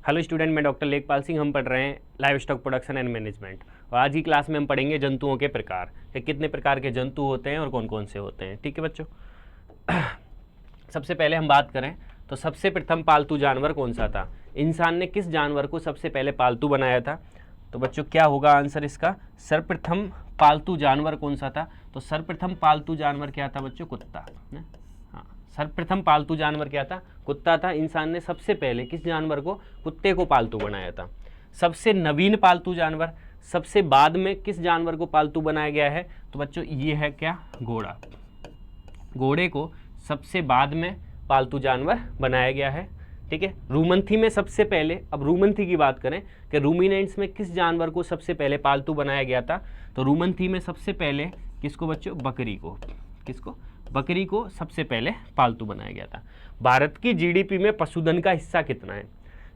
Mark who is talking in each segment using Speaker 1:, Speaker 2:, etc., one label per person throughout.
Speaker 1: Hello student, मैं doctor लेखपाल सिंह। हम पढ़ रहे हैं live stock production and management और आज की क्लास में हम पढ़ेंगे जंतुओं के प्रकार कि कितने प्रकार के जंतु होते हैं और कौन कौन से होते हैं। ठीक है बच्चों, सबसे पहले हम बात करें तो सबसे प्रथम पालतू जानवर कौन सा था? इंसान ने किस जानवर को सबसे पहले पालतू बनाया था? तो बच्चों क्या होगा आंसर इसका? सर्वप्रथम पालतू जानवर कौन सा था? तो सर्वप्रथम पालतू जानवर क्या था बच्चों? कुत्ता। हाँ, सर्वप्रथम पालतू जानवर क्या था? कुत्ता था। इंसान ने सबसे पहले किस जानवर को? कुत्ते को पालतू बनाया था। सबसे नवीन पालतू जानवर, सबसे बाद में किस जानवर को पालतू बनाया गया है? तो बच्चों ये है क्या? घोड़ा। घोड़े को सबसे बाद में पालतू जानवर बनाया गया है। ठीक है। रूमंथी में सबसे पहले, अब रूमंथी की बात करें कि रूमिनेंट्स में किस जानवर को सबसे पहले पालतू बनाया गया था? तो रूमंथी में सबसे पहले किसको बच्चों? बकरी को। किसको? बकरी को सबसे पहले पालतू बनाया गया था। भारत की जीडीपी में पशुधन का हिस्सा कितना है?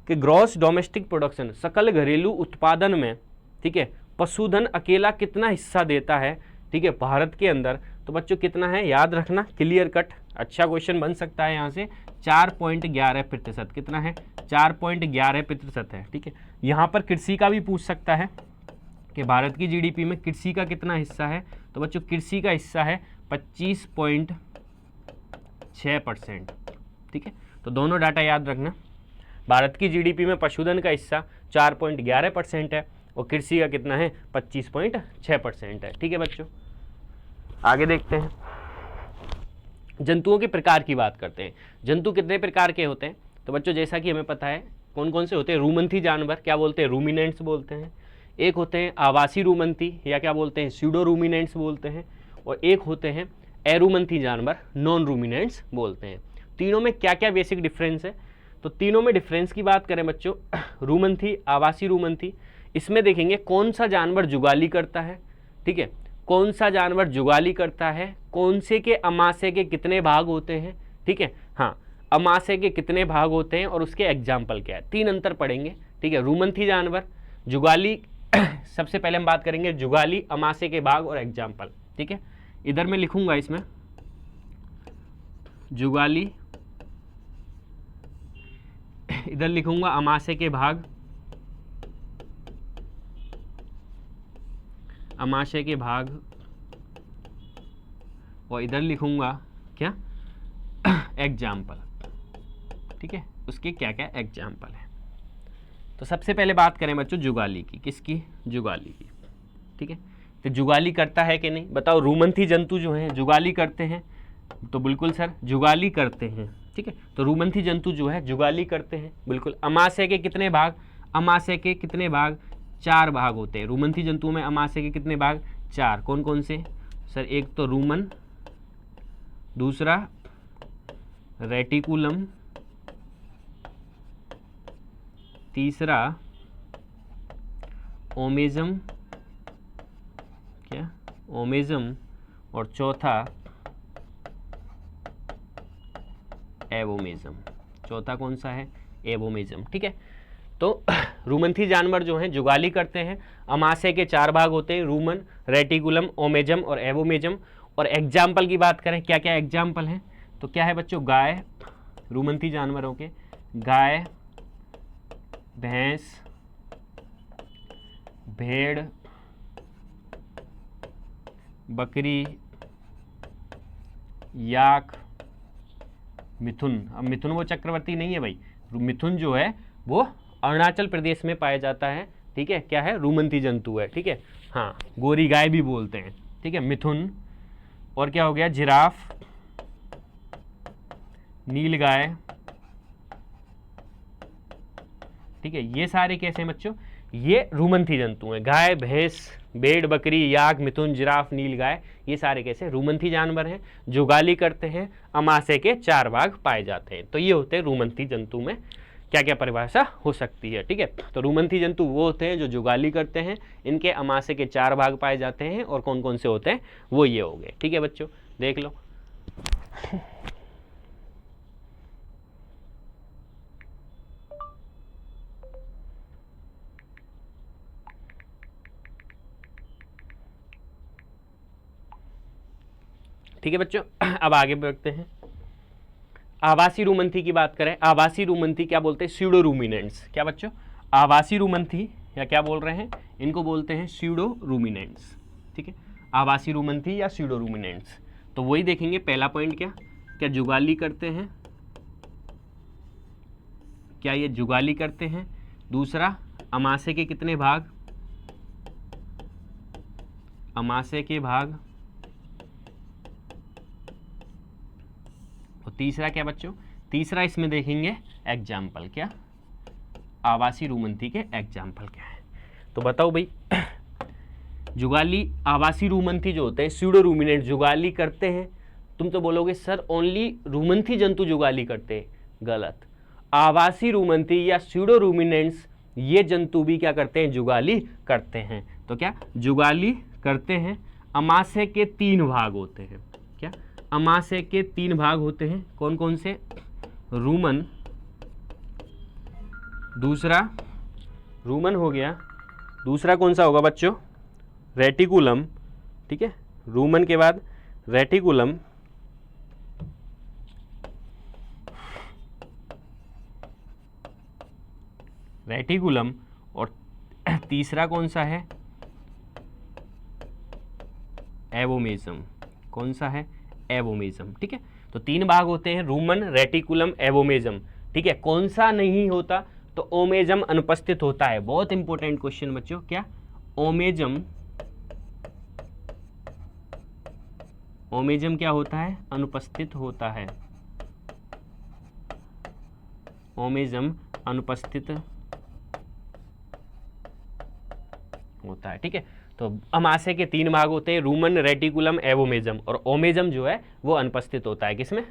Speaker 1: कि ग्रॉस डोमेस्टिक प्रोडक्शन, सकल घरेलू उत्पादन में, ठीक है, पशुधन अकेला कितना हिस्सा देता है? ठीक है, भारत के अंदर। तो बच्चों कितना है याद रखना, क्लियर कट। अच्छा क्वेश्चन बन सकता है यहाँ से। 4.11%। कितना है? 4.11% है। ठीक है, यहाँ पर कृषि का भी पूछ सकता है कि भारत की जीडीपी में कृषि का कितना हिस्सा है? तो बच्चों कृषि का हिस्सा है 25.6%। ठीक है, तो दोनों डाटा याद रखना। भारत की जीडीपी में पशुधन का हिस्सा 4.11% है और कृषि का कितना है? 25.6% है। ठीक है बच्चों, आगे देखते हैं। जंतुओं के प्रकार की बात करते हैं। जंतु कितने प्रकार के होते हैं? तो बच्चों जैसा कि हमें पता है कौन कौन से होते हैं। रूमंथी जानवर क्या बोलते हैं? रूमिनेंट्स बोलते हैं। एक होते हैं आवासी रूमंथी या क्या बोलते हैं? स्यूडो रूमिनेंट्स बोलते हैं। और एक होते हैं एरूमंथी जानवर, नॉन रूमिनेंट्स बोलते हैं। तीनों में क्या क्या बेसिक डिफरेंस है? तो तीनों में डिफरेंस की बात करें बच्चों, रूमंथी, आवासी रूमंथी, इसमें देखेंगे कौन सा जानवर जुगाली करता है। ठीक है, कौन सा जानवर जुगाली करता है, कौन से के अमाशय के कितने भाग होते हैं। ठीक है, हाँ, अमाशय के कितने भाग होते हैं और उसके एग्जाम्पल क्या है। तीन अंतर पढ़ेंगे। ठीक है, रूमंथी जानवर, जुगाली सबसे पहले हम बात करेंगे जुगाली, अमाशय के भाग और एग्जाम्पल। ठीक है, इधर मैं लिखूंगा इसमें जुगाली, इधर लिखूंगा अमाशय के भाग, अमाशय के भाग, और इधर लिखूंगा क्या? एग्जाम्पल। ठीक है, उसके क्या क्या एग्जाम्पल है। तो सबसे पहले बात करें बच्चों जुगाली की। किसकी? जुगाली की। ठीक है, तो जुगाली करता है कि नहीं बताओ? रूमंथी जंतु जो हैं जुगाली करते हैं? तो बिल्कुल सर जुगाली करते हैं। ठीक है, तो रूमंथी जंतु जो है जुगाली करते हैं बिल्कुल। अमाशय के कितने भाग? अमाशय के कितने भाग? 4 भाग होते हैं रूमंथी जंतुओं में। अमाशय के कितने भाग? 4। कौन कौन से सर? एक तो रूमन, दूसरा रेटिकुलम, तीसरा ओमेजम, क्या? ओमेजम, और चौथा एवोमेजम। चौथा कौन सा है? एवोमेजम। ठीक है, तो रूमंथी जानवर जो हैं जुगाली करते हैं। अमाशय के 4 भाग होते हैं, रूमन, रेटिकुलम, ओमेजम और एवोमेजम। और एग्जाम्पल की बात करें, क्या क्या एग्जाम्पल हैं? तो क्या है बच्चों? गाय, रूमंथी जानवरों के गाय, भैंस, भेड़, बकरी, याक, मिथुन। अब मिथुन वो चक्रवर्ती नहीं है भाई, मिथुन जो है वो अरुणाचल प्रदेश में पाया जाता है। ठीक है, क्या है? रूमंथी जंतु है। ठीक है, हाँ, गोरी गाय भी बोलते हैं। ठीक है, मिथुन। और क्या हो गया? जिराफ, नील गाय। ठीक है, ये सारे कैसे हैं बच्चों? ये रूमंथी जंतु हैं। गाय, भैंस, भेड़, बकरी, याक, मिथुन, जिराफ, नील गाय, ये सारे कैसे? रूमंथी जानवर हैं, जुगाली करते हैं, अमाशय के 4 भाग पाए जाते हैं। तो ये होते हैं रूमंथी जंतु में क्या क्या परिभाषा हो सकती है। ठीक है, तो रूमंथी जंतु वो होते हैं जो जुगाली करते हैं, इनके अमाशय के 4 भाग पाए जाते हैं, और कौन कौन से होते हैं वो ये हो गए। ठीक है बच्चों, देख लो। ठीक है बच्चों, अब आगे बढ़ते हैं। आवासी रुमंथी की बात करें, आवासी रुमंथी क्या बोलते हैं? Pseudo ruminants. क्या बच्चों? आवासी रुमंथी या क्या बोल रहे हैं, इनको बोलते हैं स्यूडो रूमिनेंट्स। ठीक है, आवासी रुमंथी या स्यूडो रूमिनेंट्स। तो वही देखेंगे, पहला पॉइंट क्या जुगाली करते हैं, क्या ये जुगाली करते हैं? दूसरा, अमाशय के कितने भाग, अमाशय के भाग। और तीसरा क्या बच्चों? तीसरा इसमें देखेंगे एग्जाम्पल, क्या आवासी रुमंथी के एग्जाम्पल क्या है। तो बताओ भाई, जुगाली आवासी रुमंथी जो होते हैं स्यूडो रूमिनेंट जुगाली करते हैं। तुम तो बोलोगे सर ओनली रुमंथी जंतु जुगाली करते हैं, गलत। आवासी रुमंथी या स्यूडो रूमिनेंट्स ये जंतु भी क्या करते हैं? जुगाली करते हैं। तो क्या जुगाली करते हैं? अमाशय के 3 भाग होते हैं। क्या अमाशय के 3 भाग होते हैं? कौन कौन से? रूमन, दूसरा रूमन हो गया, दूसरा कौन सा होगा बच्चों? रेटिकुलम। ठीक है, रूमन के बाद रेटिकुलम, रेटिकुलम, और तीसरा कौन सा है? एवोमेजम। कौन सा है? एवोमेजम। ठीक है, तो 3 भाग होते हैं, रूमन, रेटिकुलम, एवोमेजम। ठीक है, कौन सा नहीं होता? तो ओमेजम अनुपस्थित होता है। बहुत इंपॉर्टेंट क्वेश्चन बच्चों, क्या ओमेजम, ओमेजम क्या होता है? अनुपस्थित होता है। ओमेजम अनुपस्थित होता है। ठीक है, तो अमाशय के 3 भाग होते हैं, रूमन, रेटिकुलम, एवोमेजम, और ओमेजम जो है वो अनुपस्थित होता है। किसमें?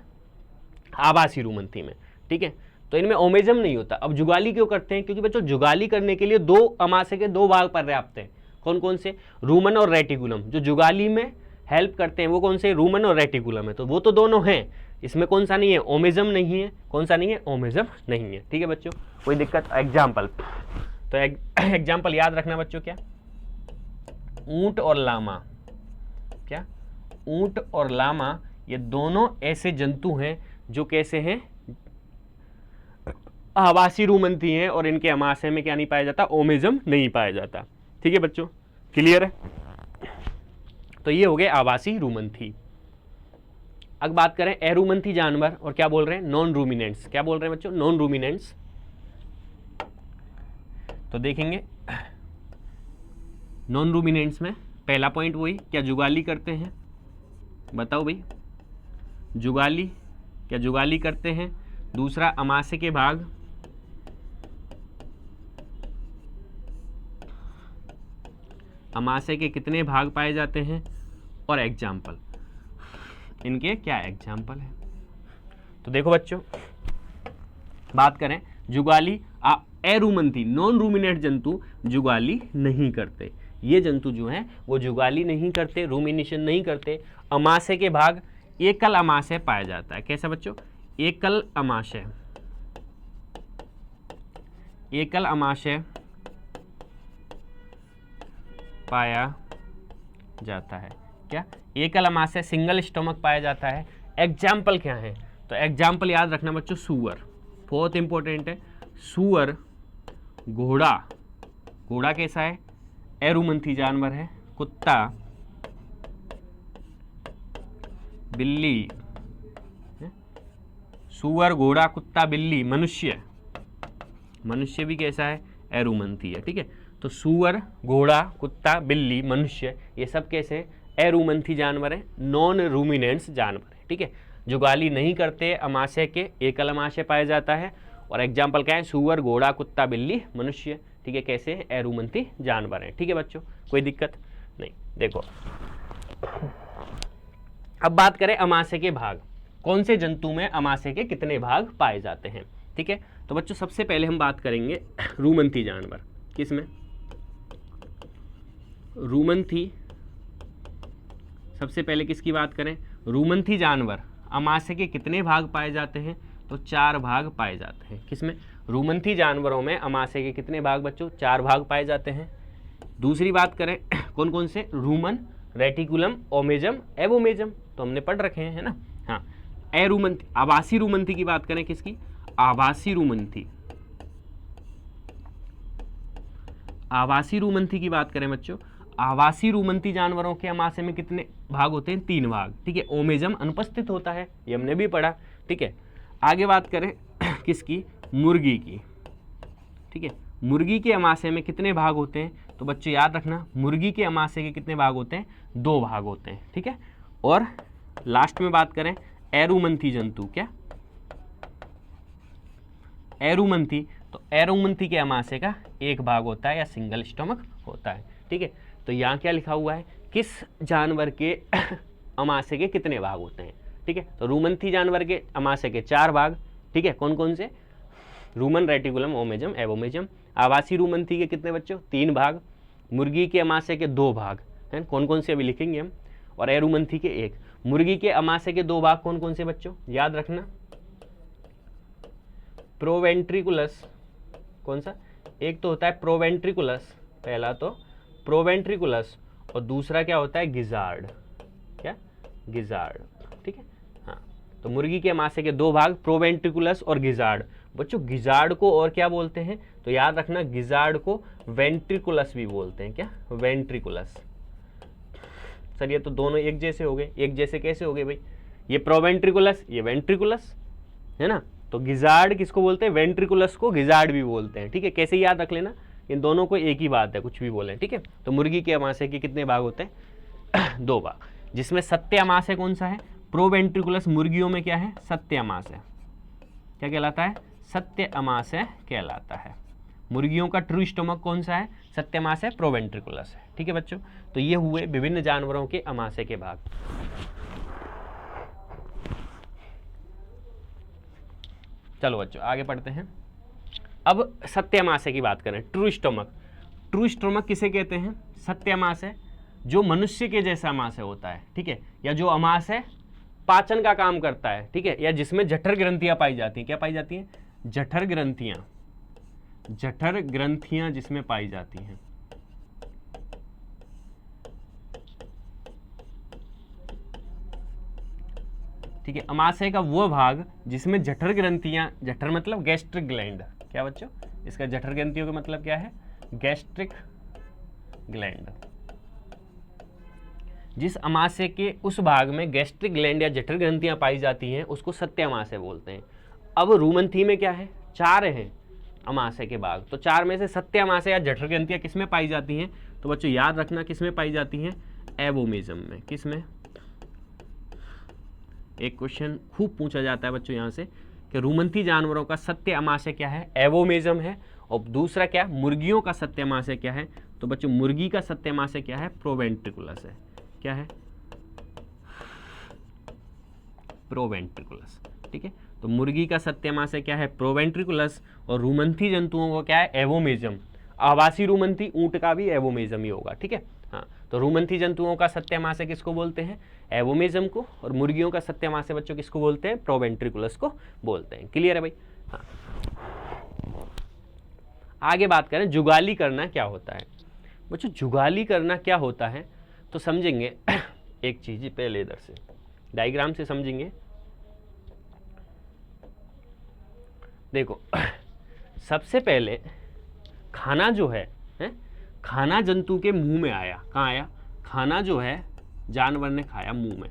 Speaker 1: आवासी रुमंथी में। ठीक है, तो इनमें ओमेजम नहीं होता। अब जुगाली क्यों करते हैं? क्योंकि बच्चों जुगाली करने के लिए 2 अमाशय के 2 भाग पर्याप्त हैं। कौन कौन से? रूमन और रेटिकुलम। जो जुगाली में हेल्प करते हैं वो कौन से? रूमन और रेटिकुलम है। तो वो तो दोनों हैं, इसमें कौन सा नहीं है? ओमेजम नहीं है। कौन सा नहीं है? ओमेजम नहीं है। ठीक है बच्चों, कोई दिक्कत? एग्जाम्पल, तो एग्जाम्पल याद रखना बच्चों, क्या ऊंट और लामा। क्या ऊंट और लामा ये दोनों ऐसे जंतु हैं जो कैसे हैं? आवासी रुमंथी हैं, और इनके अमाशय में क्या नहीं पाया जाता? ओमेजम नहीं पाया जाता। ठीक है बच्चों, क्लियर है? तो ये हो गए आवासी रुमंथी। अब बात करें एरुमंथी जानवर, और क्या बोल रहे हैं? Non ruminants. क्या बोल रहे हैं बच्चों? Non ruminants. तो देखेंगे नॉन रूमिनेंट्स में पहला पॉइंट वही, क्या जुगाली करते हैं? बताओ भाई, जुगाली, क्या जुगाली करते हैं? दूसरा, अमाशय के भाग, अमाशय के कितने भाग पाए जाते हैं? और एग्जाम्पल, इनके क्या एग्जाम्पल है? तो देखो बच्चों, बात करें जुगाली, एरुमंथी नॉन रूमिनेट जंतु जुगाली नहीं करते। ये जंतु जो हैं वो जुगाली नहीं करते, रूमिनेशन नहीं करते। अमाशय के भाग, एकल अमाशय पाया जाता है। कैसा बच्चों? एकल अमाशय, एकल अमाशय पाया जाता है। क्या एकल अमाशय, सिंगल स्टोमक पाया जाता है। एग्जाम्पल क्या है? तो एग्जाम्पल याद रखना बच्चों, सूअर, बहुत इंपॉर्टेंट है। सूअर, घोड़ा, घोड़ा कैसा है? एरुमंथी जानवर है। कुत्ता, बिल्ली, सूअर, घोड़ा, कुत्ता, बिल्ली। मनुष्य, मनुष्य भी कैसा है? एरुमंथी है। ठीक है, तो सूअर, घोड़ा, कुत्ता, बिल्ली, मनुष्य, ये सब कैसे हैं? एरुमंथी जानवर हैं, नॉन रूमिनेंट्स जानवर है। ठीक है, जुगाली नहीं करते, अमाशय के एकल अमाशय पाया जाता है। और एग्जाम्पल क्या है? सूअर, घोड़ा, कुत्ता, बिल्ली, मनुष्य। ठीक है, कैसे हैं? एरुमंथी जानवर हैं। ठीक है बच्चों, कोई दिक्कत नहीं। देखो अब बात करें अमाशय के भाग, कौन से जंतु में अमाशय के कितने भाग पाए जाते हैं। ठीक है, तो बच्चों सबसे पहले हम बात करेंगे रूमंथी जानवर। किसमें? रूमंथी, सबसे पहले किसकी बात करें? रूमंथी जानवर, अमाशय के कितने भाग पाए जाते हैं? तो 4 भाग पाए जाते हैं। किसमें? रूमंथी जानवरों में अमाशय के कितने भाग बच्चों? 4 भाग पाए जाते हैं। दूसरी बात करें कौन कौन से? रूमन, रेटिकुलम, ओमेजम, एवोमेजम, तो हमने पढ़ रखे हैं, है ना? हाँ, एरुमंथी, आवासी रुमंथी की बात करें, किसकी? आवासी रुमंथी। आवासी रुमंथी की बात करें बच्चों, आवासी रुमंथी जानवरों के अमाशय में कितने भाग होते हैं? 3 भाग, ठीक है। ओमेजम अनुपस्थित होता है, ये हमने भी पढ़ा, ठीक है। आगे बात करें किसकी? मुर्गी की, ठीक है। मुर्गी के अमाशय में कितने भाग होते हैं? तो बच्चों याद रखना, मुर्गी के अमाशय के कितने भाग होते हैं? 2 भाग होते हैं, ठीक है। और लास्ट में बात करें एरुमंथी जंतु, क्या? एरुमंथी, तो एरुमंथी के अमाशय का 1 भाग होता है या सिंगल स्टमक होता है, ठीक है। तो यहाँ क्या लिखा हुआ है? किस जानवर के अमाशय के कितने भाग होते हैं, ठीक है। तो रुमंथी जानवर के अमाशय के 4 भाग, ठीक है। कौन कौन से? Rumen, reticulum, omasum, abomasum. आवासी रुमंथी के कितने बच्चों? 3 भाग। मुर्गी के अमाशय के 2 भाग हैं, कौन कौन से अभी लिखेंगे हम। और एरुमंथी के 1। मुर्गी के अमाशय के 2 भाग कौन कौन से बच्चों? याद रखना, प्रोवेंट्रिकुलस, कौन सा? एक तो होता है प्रोवेंट्रिकुलस, पहला तो प्रोवेंट्रिकुलस, और दूसरा क्या होता है? गिजार्ड, क्या? गिजार्ड, ठीक है। हाँ, तो मुर्गी के अमाशय के 2 भाग, प्रोवेंट्रिकुलस और गिजार्ड। बच्चों गिजार्ड को और क्या बोलते हैं? तो याद रखना, गिजार्ड को वेंट्रिकुलस भी बोलते हैं, क्या? वेंट्रिकुलस। सर ये तो दोनों एक जैसे हो गए, एक जैसे कैसे हो गए भाई? ये प्रोवेंट्रिकुलस, ये वेंट्रिकुलस, है ना। तो गिजार्ड किसको बोलते हैं? वेंट्रिकुलस को गिजार्ड भी बोलते हैं, ठीक है। कैसे याद रख लेना, इन दोनों को एक ही बात है, कुछ भी बोलें, ठीक है। तो मुर्गी के अमाशय के कितने भाग होते हैं? 2 भाग, जिसमें सत्य अमाशय कौन सा है? प्रोवेंट्रिकुलस। मुर्गियों में क्या है? सत्य अमाशय। क्या कहलाता है? सत्य अमाशय कहलाता है। मुर्गियों का ट्रू स्टोमक कौन सा है? सत्य अमाशय प्रोवेंट्रिकुलस है, ठीक है बच्चों। तो ये हुए विभिन्न जानवरों के अमाशय के भाग। चलो बच्चों आगे पढ़ते हैं। अब सत्य अमाशय की बात करें, ट्रू स्टोमक। ट्रू स्टोमक किसे कहते हैं? सत्य अमाशय जो मनुष्य के जैसा अमाशय होता है, ठीक है, या जो अमाशय पाचन का काम करता है, ठीक है, या जिसमें जठर ग्रंथियां पाई जाती हैं। क्या पाई जाती हैं? जठर ग्रंथियां, जठर ग्रंथियां जिसमें पाई जाती हैं, ठीक है। अमाशय का वो भाग जिसमें जठर ग्रंथियां, जठर मतलब गैस्ट्रिक ग्लैंड, क्या बच्चों? इसका जठर ग्रंथियों का मतलब क्या है? Gastric gland. जिस अमाशय के उस भाग में गैस्ट्रिक ग्लैंड या जठर ग्रंथियां पाई जाती हैं उसको सत्य अमाशय बोलते हैं। अब रुमंथी में क्या है? 4 हैं अमाशय के भाग, तो 4 में से सत्य अमाशय या जठर ग्रंथियां किसमें पाई जाती हैं? तो बच्चों याद रखना, किसमें पाई जाती हैं? एवोमेजम में। किसमें? एक क्वेश्चन खूब पूछा जाता है बच्चों यहाँ से कि रुमंथी जानवरों का सत्य अमाशय क्या है? एवोमेजम है। और दूसरा क्या? मुर्गियों का सत्य अमाशय क्या है? तो बच्चों मुर्गी का सत्य अमाशय क्या है? प्रोवेंट्रिकुलस है। क्या है? प्रोवेंट्रिकुलस, ठीक है। तो मुर्गी का सत्य अमाशय क्या है? प्रोवेंट्रिकुलस। और रुमंथी जंतुओं को क्या है? एवोमेजम। आवासी रुमंथी ऊंट का भी एवोमेजम ही होगा, ठीक है। हाँ, तो रुमंथी जंतुओं का सत्य अमाशय किसको बोलते हैं? एवोमेजम को। और मुर्गियों का सत्य अमाशय बच्चों किसको बोलते हैं? प्रोवेंट्रिकुलस को बोलते हैं। क्लियर है भाई? हाँ, आगे बात करें जुगाली करना क्या होता है। बच्चों जुगाली करना क्या होता है तो समझेंगे एक चीज पहले इधर से डायग्राम से समझेंगे। देखो सबसे पहले खाना जो है खाना जंतु के मुंह में आया। कहाँ आया? खाना जो है जानवर ने खाया मुंह में।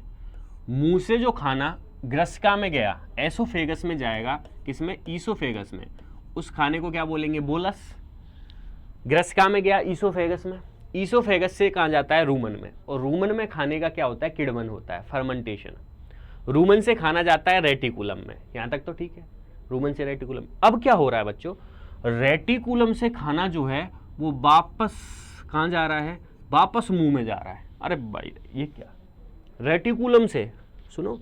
Speaker 1: मुंह से जो खाना ग्रसिका में गया, एसोफेगस में जाएगा। किसमें? ईसोफेगस में। उस खाने को क्या बोलेंगे? बोलस। ग्रसिका में गया ईसोफेगस में, ईसोफेगस से कहाँ जाता है? रूमन में। और रूमन में खाने का क्या होता है? किड़वन होता है, फर्मेंटेशन। रूमन से खाना जाता है रेटिकुलम में। यहाँ तक तो ठीक है, रूमन से रेटिकुलम। अब क्या हो रहा है बच्चों? रेटिकुलम से खाना जो है वो वापस कहाँ जा रहा है? वापस मुंह में जा रहा है। अरे भाई ये क्या? रेटिकुलम से सुनो,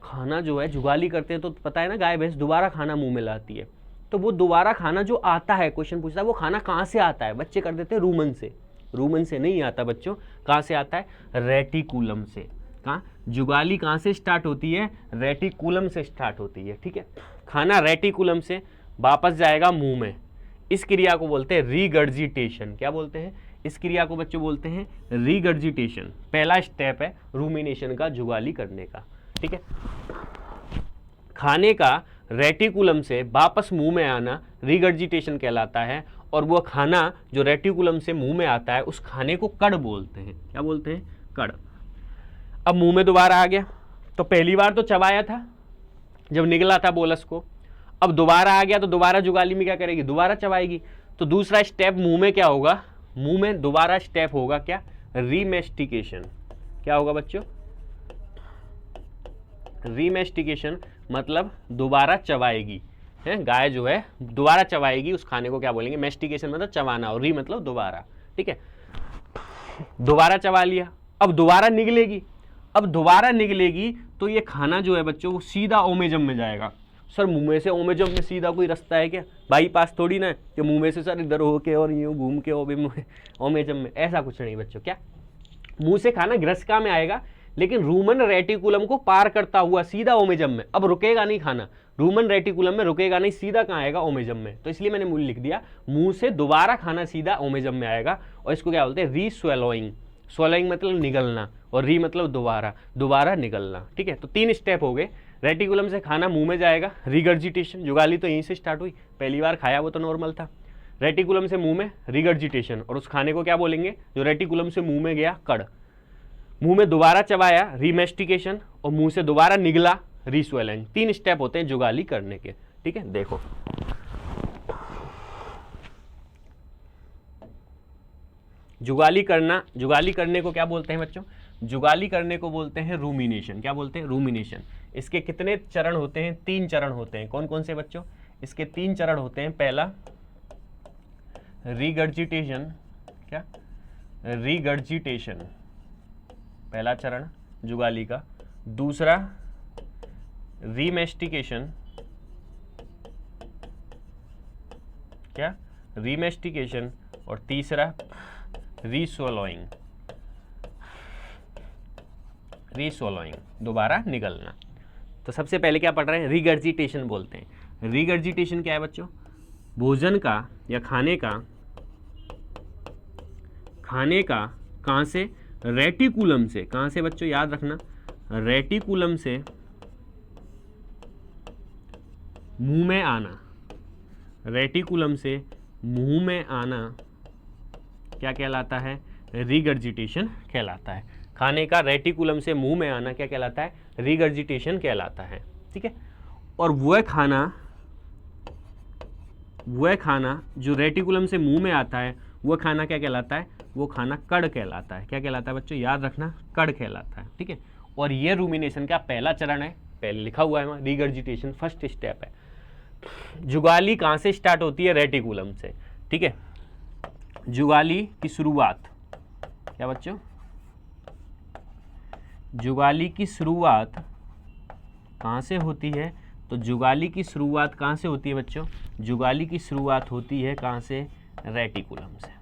Speaker 1: खाना जो है जुगाली करते हैं तो पता है ना, गाय भैंस दोबारा खाना मुंह में लाती है। तो वो दोबारा खाना जो आता है, क्वेश्चन पूछता है वो खाना कहाँ से आता है? बच्चे कर देते हैं रूमन से। रूमन से नहीं आता बच्चों, कहाँ से आता है? रेटिकुलम से। कहाँ? जुगाली कहाँ से स्टार्ट होती है? रेटिकुलम से स्टार्ट होती है, ठीक है। खाना रेटिकुलम से वापस जाएगा मुंह में। इस क्रिया को बोलते हैं रीगर्जिटेशन। क्या बोलते हैं? इस क्रिया को बच्चों बोलते हैं रीगर्जिटेशन। पहला स्टेप है रूमिनेशन का, जुगाली करने का, ठीक है। खाने का रेटिकुलम से वापस मुंह में आना रिगर्जिटेशन कहलाता है, और वो खाना जो रेटिकुलम से मुंह में आता है उस खाने को कड़ बोलते हैं। क्या बोलते हैं? कड़। अब मुंह में दोबारा आ गया, तो पहली बार तो चबाया था जब निकला था बोलस को, अब दोबारा आ गया तो दोबारा जुगाली में क्या करेगी? दोबारा चबाएगी। तो दूसरा स्टेप मुंह में क्या होगा? मुंह में दोबारा स्टेप होगा क्या? रीमेस्टिकेशन। क्या होगा बच्चों? रीमेस्टिकेशन मतलब दोबारा चबाएगी, है गाय जो है दोबारा चबाएगी उस खाने को। क्या बोलेंगे? मेस्टिकेशन मतलब चबाना, और री मतलब दोबारा। ठीक है, दोबारा चबा लिया, अब दोबारा निगलेगी। अब दोबारा निगलेगी तो ये खाना जो है बच्चों वो सीधा ओमेजम में जाएगा। सर मुंह में से ओमेजम में सीधा कोई रास्ता है क्या? बाईपास थोड़ी ना है कि मुंह में से सर इधर होके और यूं घूम के ओमेजम में, ऐसा कुछ नहीं बच्चों। क्या मुंह से खाना ग्रसिका में आएगा, लेकिन रूमन रेटिकुलम को पार करता हुआ सीधा ओमेजम में। अब रुकेगा नहीं खाना, रूमन रेटिकुलम में रुकेगा नहीं, सीधा कहाँ आएगा? ओमेजम में। तो इसलिए मैंने मूल लिख दिया, मुंह से दोबारा खाना सीधा ओमेजम में आएगा, और इसको क्या बोलते हैं? रीस्वेलोइंग। स्वेलोइंग मतलब निगलना, और री मतलब दोबारा, दोबारा निगलना। ठीक है, तो 3 स्टेप हो गए। रेटिकुलम से खाना मुंह में जाएगा, रिगर्जिटेशन, जुगाली तो यहीं से स्टार्ट हुई, पहली बार खाया वो तो नॉर्मल था। रेटिकुलम से मुंह में रिगर्जिटेशन, और उस खाने को क्या बोलेंगे जो रेटिकुलम से मुंह में गया? कड़। मुंह में दोबारा चबाया, रीमेस्टिकेशन, और मुंह से दोबारा निगला, रीस्वेलिंग। 3 स्टेप होते हैं जुगाली करने के। ठीक है, देखो जुगाली करना, जुगाली करने को क्या बोलते हैं बच्चों? जुगाली करने को बोलते हैं रूमिनेशन। क्या बोलते हैं? रूमिनेशन। इसके कितने चरण होते हैं? 3 चरण होते हैं। कौन कौन से बच्चों? इसके 3 चरण होते हैं। पहला रिगर्जिटेशन। क्या? रिगर्जिटेशन, पहला चरण जुगाली का। दूसरा रीमेस्टिकेशन। क्या? रीमेस्टिकेशन। और तीसरा रीस्वॉलोइंग। रीस्वॉलोइंग, दोबारा निगलना। तो सबसे पहले क्या पढ़ रहे हैं? रिगर्जिटेशन बोलते हैं। रिगर्जिटेशन क्या है बच्चों? भोजन का या खाने का कहाँ से? रेटिकुलम से। कहाँ से बच्चों? याद रखना, रेटिकुलम से मुंह में आना। रेटिकुलम से मुंह में आना क्या कहलाता है? रिगर्जिटेशन कहलाता है। खाने का रेटिकुलम से मुंह में आना क्या कहलाता है? रिगर्जिटेशन कहलाता है। ठीक है, और वह खाना जो रेटिकुलम से मुंह में आता है वह खाना क्या कहलाता है? वो खाना कड़ कहलाता है। क्या कहलाता है बच्चों? याद रखना, कड़ कहलाता है। ठीक है, और ये रूमिनेशन का पहला चरण है, पहले लिखा हुआ है वहाँ, रिगर्जिटेशन फर्स्ट स्टेप है। जुगाली कहाँ से स्टार्ट होती है? रेटिकुलम से। ठीक है, जुगाली की शुरुआत, क्या बच्चों? जुगाली की शुरुआत कहाँ से होती है? तो जुगाली की शुरुआत कहाँ से होती है बच्चों? जुगाली की शुरुआत होती है कहाँ से? रेटिकुलम से।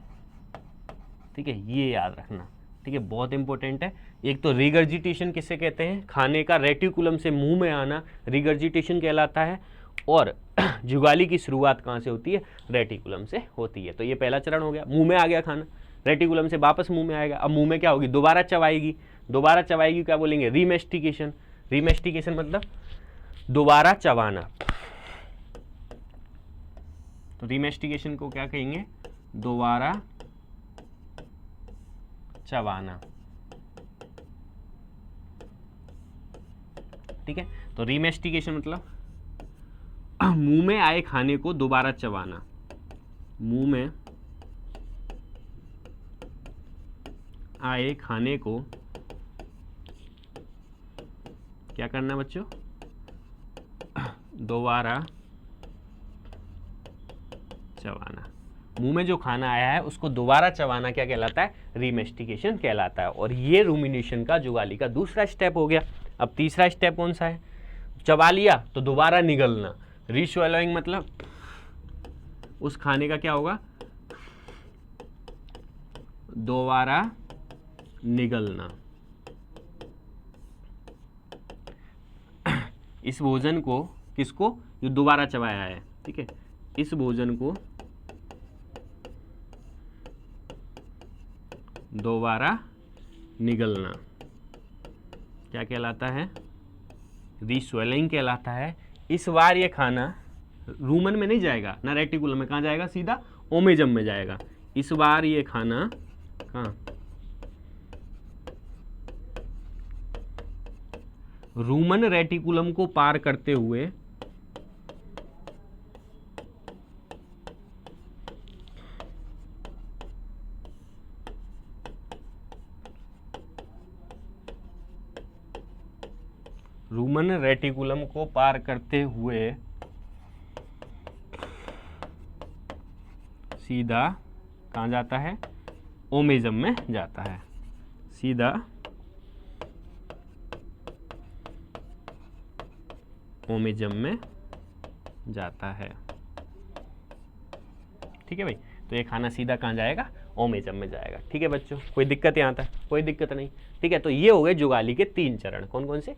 Speaker 1: ठीक है, ये याद रखना। ठीक है, बहुत इंपॉर्टेंट है। एक तो रिगर्जिटेशन किसे कहते हैं? खाने का रेटिकुलम से मुंह में आना रिगर्जिटेशन कहलाता है, और जुगाली की शुरुआत कहाँ से होती है? रेटिकुलम से होती है। तो ये पहला चरण हो गया, मुंह में आ गया खाना, रेटिकुलम से वापस मुंह में आएगा। अब मुंह में क्या होगी? दोबारा चबाएगी। दोबारा चबाएगी, क्या बोलेंगे? रीमेस्टिकेशन। रीमेस्टिकेशन मतलब दोबारा चबाना। तो रीमेस्टिकेशन को क्या कहेंगे? दोबारा चबाना। ठीक है, तो रीमेस्टिकेशन मतलब मुंह में आए खाने को दोबारा चबाना। मुंह में आए खाने को क्या करना बच्चों? दोबारा चबाना। मुंह में जो खाना आया है उसको दोबारा चबाना क्या कहलाता है? रीमेस्टिकेशन कहलाता है। और ये रूमिनेशन का, जुगाली का दूसरा स्टेप हो गया। अब तीसरा स्टेप कौन सा है? चबा लिया तो दोबारा निगलना। रीस्वेलोइंग मतलब उस खाने का क्या होगा? दोबारा निगलना। इस भोजन को, किसको? जो दोबारा चबाया है। ठीक है, इस भोजन को दोबारा निगलना क्या कहलाता है? रीस्वेलिंग कहलाता है। इस बार ये खाना रूमन में नहीं जाएगा ना रेटिकुलम में, कहाँ जाएगा, सीधा ओमेजम में जाएगा। इस बार ये खाना कहाँ, रूमन रेटिकुलम को पार करते हुए रूमन रेटिकुलम को पार करते हुए सीधा कहाँ जाता है, ओमेजम में जाता है, सीधा ओमेजम में जाता है। ठीक है भाई, तो ये खाना सीधा कहाँ जाएगा, ओमेजम में जाएगा। ठीक है बच्चों, कोई दिक्कत यहाँ तक, कोई दिक्कत नहीं। ठीक है, तो ये हो गए जुगाली के 3 चरण, कौन कौन से,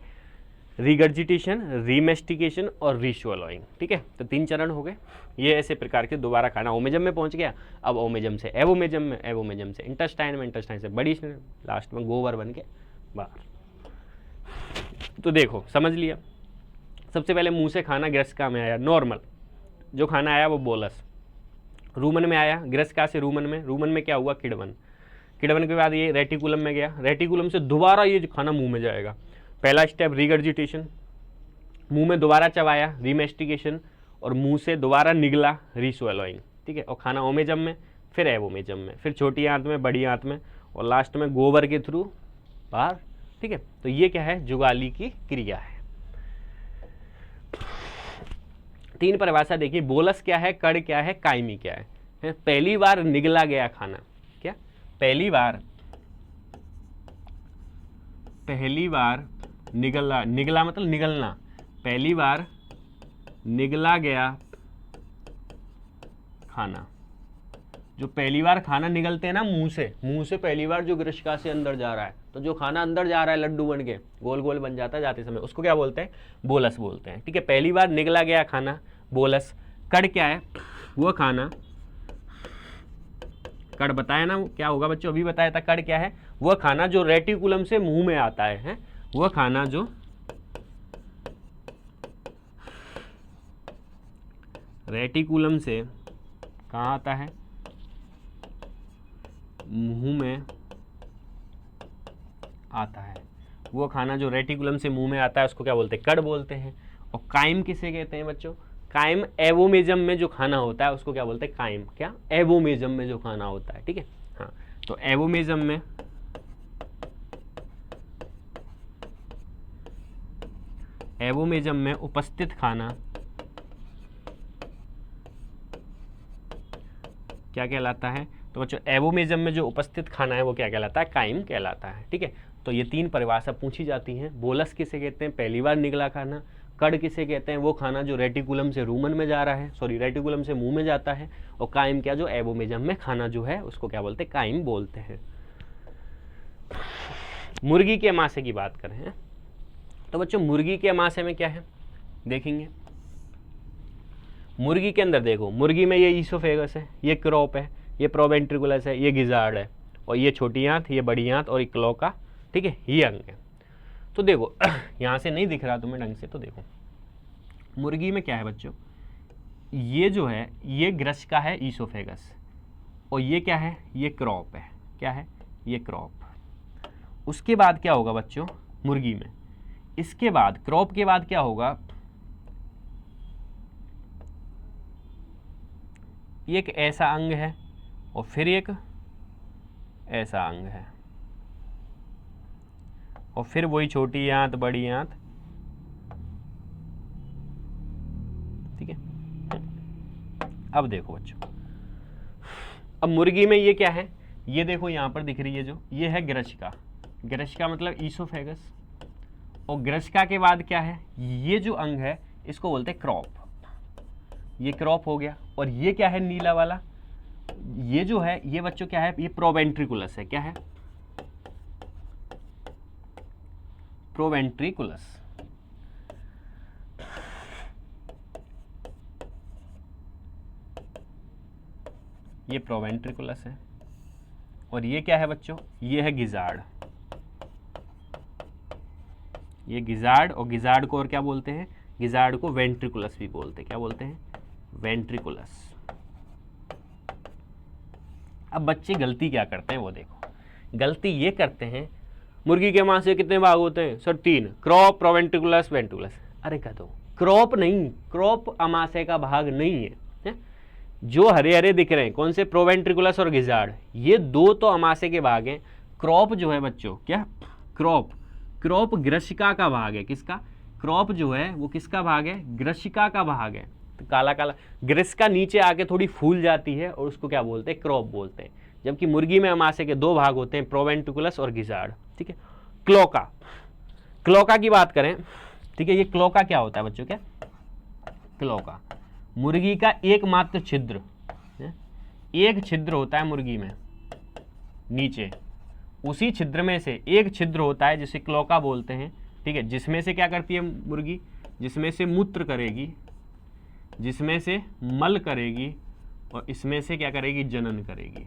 Speaker 1: रिगर्जिटेशन, रीमेस्टिकेशन और रीस्वॉलोइंग। ठीक है, तो 3 चरण हो गए। ये ऐसे प्रकार के दोबारा खाना ओमेजम में पहुंच गया, अब ओमेजम से एवोमेजम में, एवोमेजम से इंटेस्टाइन में, इंटेस्टाइन से बड़ी, लास्ट में गोबर बन के बाहर। तो देखो समझ लिया, सबसे पहले मुंह से खाना ग्रसिका में आया, नॉर्मल जो खाना आया वो बोलस, रूमन में आया, ग्रसिका से रूमन में क्या हुआ, किडवन, किडवन के बाद ये रेटिकुलम में गया, रेटिकुलम से दोबारा ये खाना मुंह में जाएगा। पहला स्टेप रिगर्जिटेशन, मुंह में दोबारा चबाया, रीमेस्टिकेशन, और मुंह से दोबारा निगला, रीस्वैलोइंग। ठीक है, और खाना ओमेजम में, फिर एवोमेजम में, फिर छोटी आंत में, बड़ी आंत में, और लास्ट में गोबर के थ्रू बाहर। ठीक है, तो ये क्या है, जुगाली की क्रिया है। 3 परिभाषा देखिए, बोलस क्या है, कड़ क्या है, कायमी क्या है। पहली बार निगला गया खाना, क्या, पहली बार निगला, निगला मतलब निगलना, पहली बार निगला गया खाना, जो पहली बार खाना निगलते हैं ना मुंह से पहली बार जो ग्रसिका से अंदर जा रहा है, तो जो खाना अंदर जा रहा है लड्डू बन के गोल गोल बन जाता है जाते समय, उसको क्या बोलते हैं, बोलस बोलते हैं। ठीक है, पहली बार निगला गया खाना बोलस। कड़ क्या है, वो खाना, कड़ बताया ना क्या होगा बच्चों, अभी बताया था। कड़ क्या है, वह खाना जो रेटिकुलम से मुंह में आता है, वह खाना जो रेटिकुलम से कहाँ आता है, मुंह में आता है, वो खाना जो रेटिकुलम से मुंह में आता है उसको क्या बोलते हैं, कड़ बोलते हैं। और काइम किसे कहते हैं बच्चों, काइम एवोमेजम में जो खाना होता है उसको क्या बोलते हैं, काइम, क्या, एवोमेजम में जो खाना होता है। ठीक है, हाँ, तो एवोमेजम में उपस्थित खाना क्या कहलाता है, तो बच्चों एवोमेजम में जो उपस्थित खाना है वो क्या कहलाता है, काइम कहलाता है। ठीक है, तो ये 3 परिभाषा पूछी जाती हैं। बोलस किसे कहते हैं, पहली बार निगला खाना। कड़ किसे कहते हैं, वो खाना जो रेटिकुलम से रूमन में जा रहा है, सॉरी रेटिकुलम से मुंह में जाता है। और काइम क्या, जो एवोमेजम में खाना जो है उसको क्या बोलते हैं, काइम बोलते हैं। मुर्गी के अमाशय की बात करें तो बच्चों मुर्गी के अमाशय में क्या है देखेंगे। मुर्गी के अंदर देखो, मुर्गी में ये ईसोफेगस है, ये क्रॉप है, ये प्रोवेंट्रिकुलस है, ये गिजार्ड है, और ये छोटी आंत, ये बड़ी आंत, और क्लोका। ठीक है, ये अंग है। तो देखो यहाँ से नहीं दिख रहा तुम्हें ढंग से, तो देखो मुर्गी में क्या है बच्चों, ये जो है ये ग्रसिका है, ईसोफेगस, और ये क्या है, ये क्रॉप है, क्या है, ये क्रॉप। उसके बाद क्या होगा बच्चों मुर्गी में, इसके बाद क्रॉप के बाद क्या होगा, एक ऐसा अंग है और फिर एक ऐसा अंग है, और फिर वही छोटी आंत बड़ी आंत। ठीक है, अब देखो बच्चों, अब मुर्गी में ये क्या है, ये देखो यहां पर दिख रही है जो, ये है ग्रसिका, ग्रसिका मतलब ईसोफेगस, और ग्रसिका के बाद क्या है, ये जो अंग है इसको बोलते हैं क्रॉप, ये क्रॉप हो गया। और ये क्या है नीला वाला, ये जो है ये बच्चों क्या है, ये प्रोवेंट्रिकुलस है, क्या है, प्रोवेंट्रिकुलस। ये प्रोवेंट्रिकुलस है, और ये क्या है बच्चों, ये है गिजार्ड, ये गिजार्ड, और गिजार्ड को और क्या बोलते हैं, गिजार्ड को वेंट्रिकुलस भी बोलते हैं। क्या बोलते हैं? वेंट्रिकुलस। अब बच्चे गलती क्या करते हैं वो देखो। गलती ये करते हैं, मुर्गी के मांस से कितने भाग होते हैं सर? 3, crop, proventriculus, ventricles. अरे कह दो क्रॉप नहीं, क्रॉप अमाशय का भाग नहीं है, है? जो हरे हरे दिख रहे हैं कौन से? प्रोवेंट्रिकुलस और गिजार्ड, ये दो तो अमाशय के भाग हैं। क्रॉप जो है बच्चों, क्या क्रॉप ग्रशिका का भाग है। किसका? क्रॉप जो है वो किसका भाग है? ग्रशिका का भाग है। तो काला काला ग्रसिका नीचे आके थोड़ी फूल जाती है और उसको क्या बोलते हैं? क्रॉप बोलते हैं। जबकि मुर्गी में अमाशय के 2 भाग होते हैं, प्रोवेंट्रिकुलस और गिजार्ड। ठीक है। क्लोका की बात करें, ठीक है, ये क्लोका क्या होता है बच्चों? क्या क्लोका? मुर्गी का एकमात्र छिद्र, एक छिद्र होता है मुर्गी में नीचे, उसी छिद्र में से एक छिद्र होता है जिसे क्लोका बोलते हैं। ठीक है, जिसमें से क्या करती है मुर्गी? जिसमें से मूत्र करेगी, जिसमें से मल करेगी और इसमें से क्या करेगी? जनन करेगी।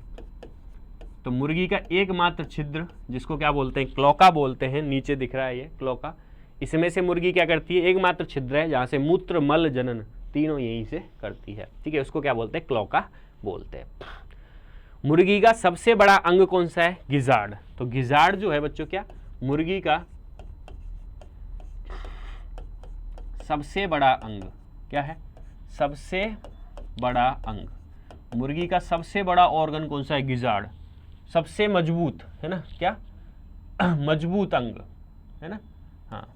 Speaker 1: तो मुर्गी का एकमात्र छिद्र जिसको क्या बोलते हैं? क्लोका बोलते हैं। नीचे दिख रहा है ये क्लोका। इसमें से मुर्गी क्या करती है? एकमात्र छिद्र है जहाँ से मूत्र, मल, जनन तीनों यहीं से करती है। ठीक है, उसको क्या बोलते हैं? क्लोका बोलते हैं। मुर्गी का सबसे बड़ा अंग कौन सा है? गिजार्ड। तो गिजार्ड जो है बच्चों, क्या मुर्गी का सबसे बड़ा अंग क्या है? सबसे बड़ा अंग। मुर्गी का सबसे बड़ा ऑर्गन कौन सा है? गिजार्ड। सबसे मजबूत है ना, क्या मजबूत अंग है ना, हाँ,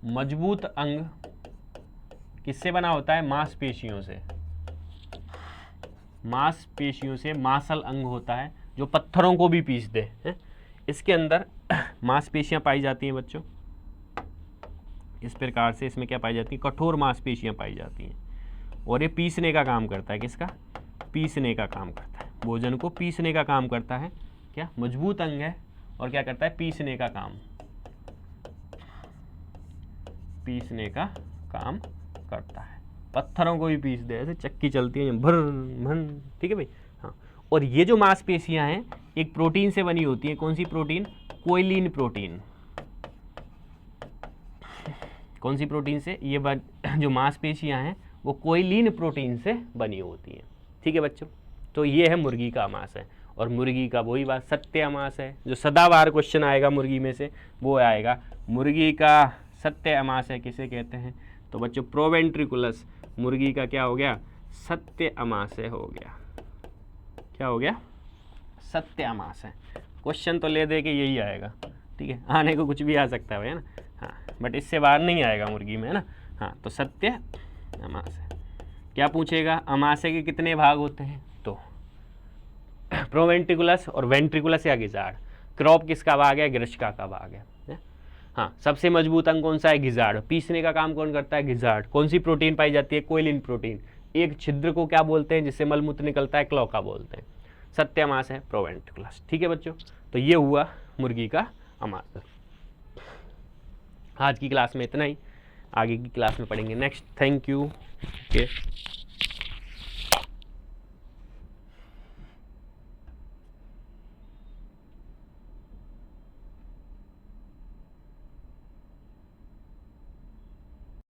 Speaker 1: मजबूत अंग किससे बना होता है? मांसपेशियों से। मांसपेशियों से मांसल अंग होता है जो पत्थरों को भी पीस दे है? इसके अंदर मांसपेशियां पाई जाती हैं बच्चों। इस प्रकार से इसमें क्या पाई जाती है? कठोर मांसपेशियां पाई जाती हैं और ये पीसने का काम करता है। किसका? पीसने का काम करता है। भोजन को पीसने का काम करता है। क्या मजबूत अंग है और क्या करता है? पीसने का काम, पीसने का काम करता है। पत्थरों को भी पीस दे, ऐसे चक्की चलती है भर भन। ठीक है भाई, हाँ। और ये जो मांसपेशियां हैं एक प्रोटीन से बनी होती है। कौन सी प्रोटीन? कोइलिन प्रोटीन। कौन सी प्रोटीन से? ये जो मांसपेशियां हैं वो कोइलिन प्रोटीन से बनी होती हैं। ठीक है बच्चों, तो ये है मुर्गी का अमाशय। और मुर्गी का वही बात सत्य अमाशय है, जो सदाबहार क्वेश्चन आएगा मुर्गी में से वो आएगा। मुर्गी का सत्य अमाशय किसे कहते हैं? तो बच्चों प्रोवेंट्रिकुलस मुर्गी का क्या हो गया? सत्य अमाशय हो गया। क्या हो गया? सत्य अमाशय। क्वेश्चन तो ले दे के यही आएगा। ठीक है, आने को कुछ भी आ सकता है ना, हाँ, बट इससे बाहर नहीं आएगा मुर्गी में, है ना। हाँ, तो सत्य अमाशय। क्या पूछेगा? अमाशय के कितने भाग होते हैं? तो प्रोवेंट्रिकुलस और वेंट्रिकुलस या गिजार्ड। क्रॉप किसका भाग है? ग्रशिका का भाग है। हाँ, सबसे मजबूत अंग कौन सा है? गिजार्ड। पीसने का काम कौन करता है? गिजार्ड। कौन सी प्रोटीन पाई जाती है? कोइलिन प्रोटीन। एक छिद्र को क्या बोलते हैं जिससे मलमूत्र निकलता है? क्लोका बोलते हैं। सत्य अमाशय है प्रोवेंट्रिकुलस। ठीक है बच्चों, तो ये हुआ मुर्गी का अमाशय। आज की क्लास में इतना ही, आगे की क्लास में पढ़ेंगे नेक्स्ट। Thank you. ओके।